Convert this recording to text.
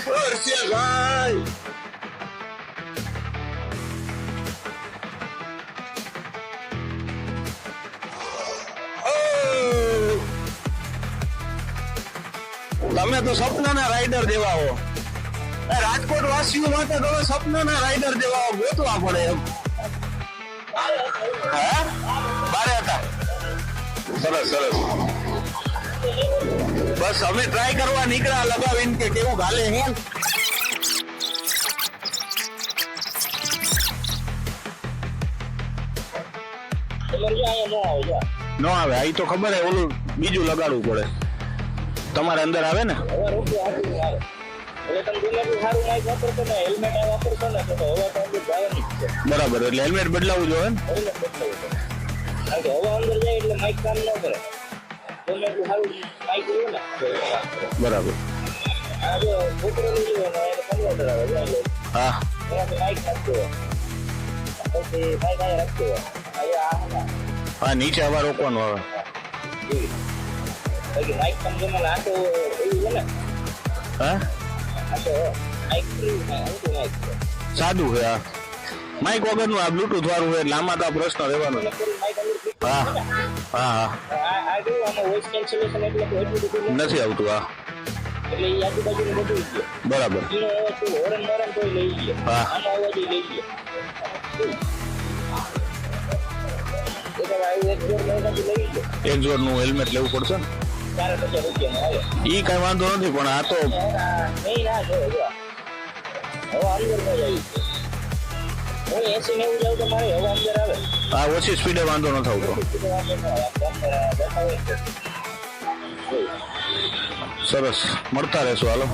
ભાઈ તમે તો સપનાના રાઇડર જેવા હો. રાજકોટ વાસીઓ માટે તમે સપનાના રાઇડર જેવા હો. ગોતવા પડે એમ. હા બારે હતા. સરસ સરસ. બસ અમે ટ્રાય કરવા નીકળ્યા લગાવીને કે કેવું ગાલે હે. ન આવે આ તો ખબર હે. ઓલું બીજું લગાડવું પડે. તમારે અંદર આવે ને બરાબર. એટલે હેલ્મેટ બદલાવું જોઈએ ને. બરાબર. હા હા નીચે હવા રોકવાનું આવે. હા સાદું છે આ માઇક વગરનું. આ બ્લુટૂથ વાળું છે એટલે આમાં તો આ પ્રશ્ન રહેવાનો. હા હા હા નથી આવતું. હા બરાબર. હા એક જોડ નું હેલ્મેટ લેવું પડશે ને. ઈ કઈ વાંધો નથી પણ આ તો હા ઓછી સ્પીડે વાંધો ન થતો. સરસ મળતા રહેશું. હાલો.